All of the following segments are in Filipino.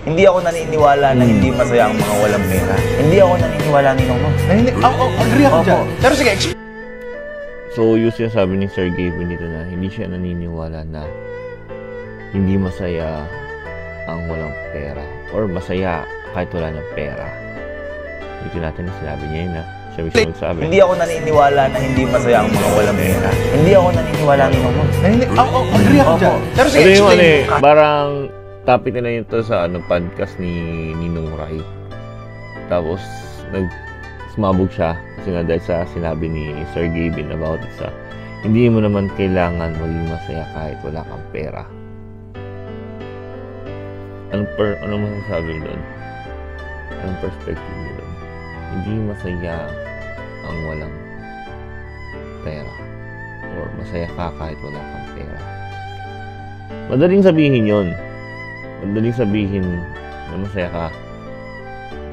Hindi ako naniniwala na hindi masaya ang mga walang pera. Hindi ako naniniwala ni Nonong. Agree ako dyan. Pero sige, so, yung sinasabi ni Sir Gabriel dito na hindi siya naniniwala na hindi masaya ang walang pera or masaya kahit wala ng pera. Ito natin na sinabi niya yun na siya mismo nagsabi. Hindi ako naniniwala na hindi masaya ang mga walang pera. Hindi ako naniniwala ni Nonong. Agree ako dyan. Pero sige, Ito yung parang topic nila yun to sa podcast ni Ninong Rai. Tapos, sumabog siya kasi nga dahil sa sinabi ni Sir Gavin about sa hindi mo naman kailangan maging masaya kahit wala kang pera. Anong masasabi doon? Anong perspective mo doon? Hindi masaya ang walang pera or masaya ka kahit wala kang pera. Madaling sabihin yon. Madaling sabihin na masaya ka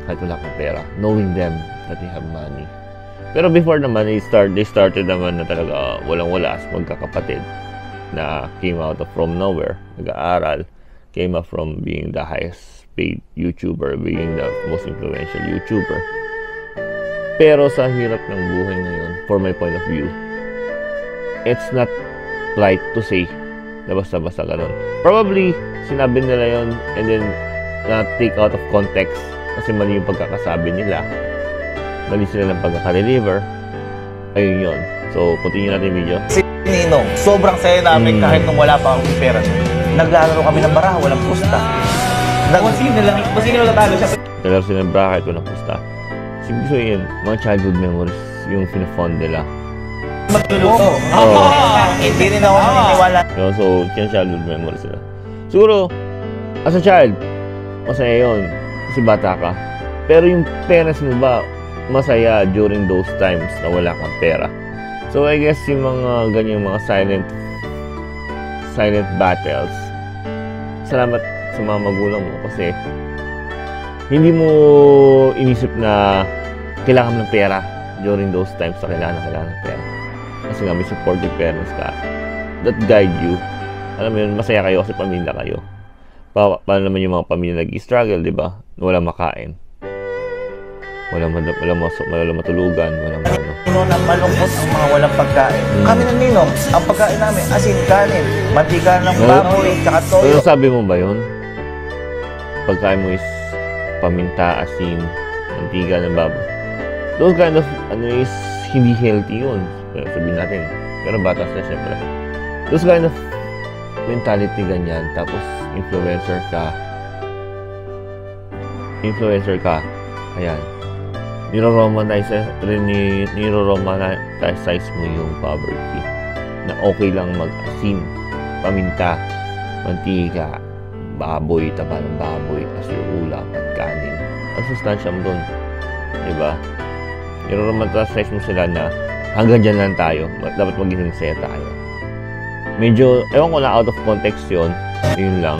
kahit wala kang pera, knowing them that they have money. Pero before naman, they started naman na talaga walang-wala as magkakapatid na came out of from nowhere, nag-aaral, came up from being the highest paid YouTuber, being the most influential YouTuber. Pero sa hirap ng buhay ngayon, for my point of view, it's not right to say na basta-basta ganun. Probably, sinabi nila yon and then na-take out of context kasi mali yung pagkakasabi nila. Mali sila ng pagkaka-deliver. Ayun yun. So, continue natin yung video. Si Ninong, sobrang saya namin kahit nung wala pa akong pera. Naglalaro kami ng baraha, walang pusta. Masino na natalo siya. Naglalaro sila ng baraha kahit walang pusta. Siguro yun, mga childhood memories yung pinafond nila. Magluluto. Hindi rin ako naniniwala. So, yan childhood memories sila. Siguro, as a child, masaya yun. Kasi bata ka. Pero yung parents mo ba, masaya during those times na wala kang pera? So, I guess yung mga ganyang mga silent battles, salamat sa mga magulang mo kasi hindi mo inisip na kailangan mo ng pera during those times na kailangan ng pera. Kasi nga may supportive parents ka that guide you. Alam mo yun, masaya kayo kasi pamilya kayo. Paano naman yung mga pamilya nag-struggle, di ba? Walang makain. Walang matulugan. Walang ano. Na malungkot ang mga walang pagkain. Kami ng Ninong, ang pagkain namin, asin, kanin, mantika ng baboy, tsaka toyo. Pero sabi mo ba yun? Pagkain mo is paminta, asin, mantika ng baboy. Those kind of, is hindi healthy yun. Sabihin natin. Pero batas na syempre. Those kind of mentality ganyan. Tapos, influencer ka. Ayan. Niro-romanize mo yung poverty. Na okay lang mag-asin, paminta, mantika, baboy, taba ng baboy, as your ulam at kanin. Ang sustansya mo dun. Diba? Niro-romanize mo sila na hanggang dyan lang tayo. Dapat maging masaya tayo. Medyo, ewan ko na out of context yun. Yun lang.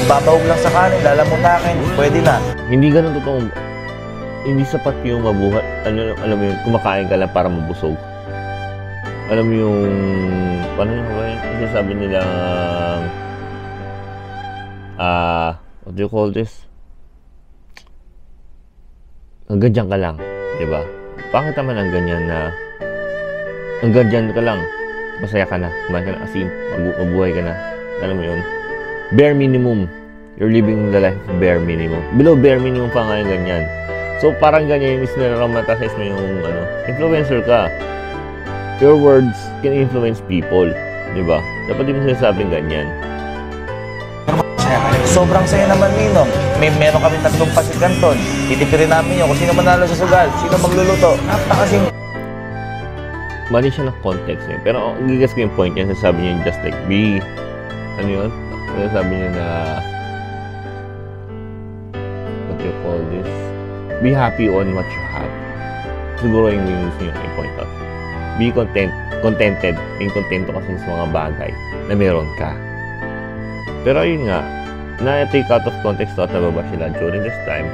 Babawag lang sa kanin, lalamutakin, pwede na. Hindi ganun totoong, hindi sapat yung mabuhat. Alam mo yun, kumakain ka lang para mabusog. Alam mo yung, paano yung ba yun? Kasi sabi nila, what do you call this? Hanggang dyan ka lang, diba? Bakit naman ang ganyan na, hanggang dyan ka lang, masaya ka na, kumain ka na asin, mabuhay ka na. Alam mo yun? Bare minimum. You're living the life of bare minimum. Below bare minimum pa nga yung ganyan. So, parang ganyan yung sinaromantasize mo yung, influencer ka. Your words can influence people. Diba? Dapat di mo sinasabing ganyan. Sobrang saya naman, Ninong. Meron kami 3 pasit kanton. Titipirin namin yun. Kung sino manalo sa sugal, sino magluluto. Napakasimple. Mali siya ng context eh. Pero gigas ko yung point niya. Sasabi niya just like be, ano yun? Sabi niya na, what you call this? Be happy on what you have. Siguro yung gusto niyo i-point out. Be contented. Yung contento kasi sa mga bagay na meron ka. Pero ayun nga, na-take out of context at nababash sila during this time.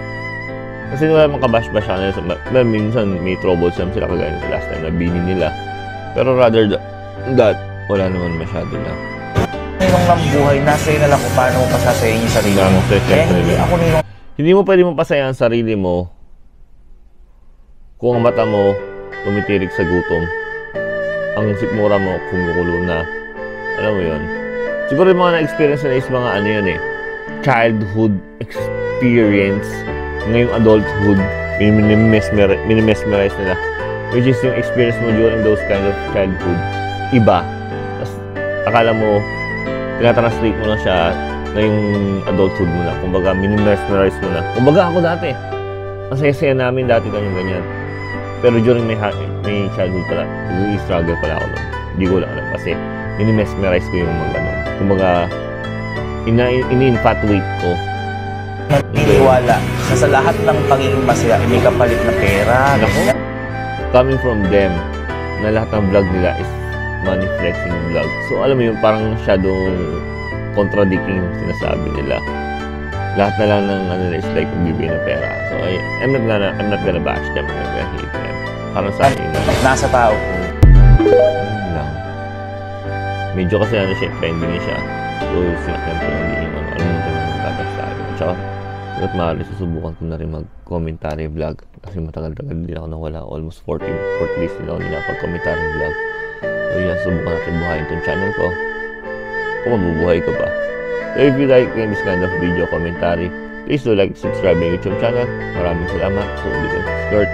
Kasi wala mga kabash-bash nila. Minsan may troublesome sila kagaya sa last time na bini nila. Pero rather that, wala naman masyado na. ninong ng buhay, nasa iyo na lang kung paano mo pasasayin yung sarili mo. Kaya hindi ako ninong Hindi mo pwede mong pasaya ang sarili mo kung ang mata mo tumitirik sa gutom. Ang sikmura mo kumukulo na. Alam mo yun? Siguro yung mga na-experience na is mga ano yun eh. Childhood experience. Ngayong adulthood, minimesmerize nila. Which is yung experience mo during those kind of childhood. Iba. Tapos akala mo, tinatranslate mo na siya ngayong adulthood mo na. Kumbaga, minimesmerize mo na. Kumbaga ako dati. Ang saya-saya namin dati ganyan-ganyan. Pero during my childhood pala, struggle pala ako nun. Hindi ko lang alam kasi minimesmerize ko yung mga ganun. Kumbaga, ini-infatuate ko. naniniwala na sa lahat ng pagiging masaya, may kapalit na pera. Nako. Coming from them, na lahat ng vlog nila is money flexing vlog. So alam mo yun, parang shadow contradicting yung sinasabi nila. Lahat na lang ng ano nila is like bibigay na pera. So I'm not gonna bash them. I'm not gonna hate them. Parang sa akin na. Nasa tao ko. Yun lang. Medyo kasi ano siya, trending niya siya. So sinakyan ko lang din yung ano mo tayo magtatag sa akin. Tsaka, hanggat maaari, susubukan ko na rin mag-commentary vlog. Kasi matagal-tagal din ako nawala. Almost 40 days din ako nilapag-commentary vlog. So yun, subukan natin buhayin itong channel ko. Kung mabubuhay ko pa. So if you like this kind of video commentary, please do like, subscribe my YouTube channel. Maraming salamat. So, dito, skirt.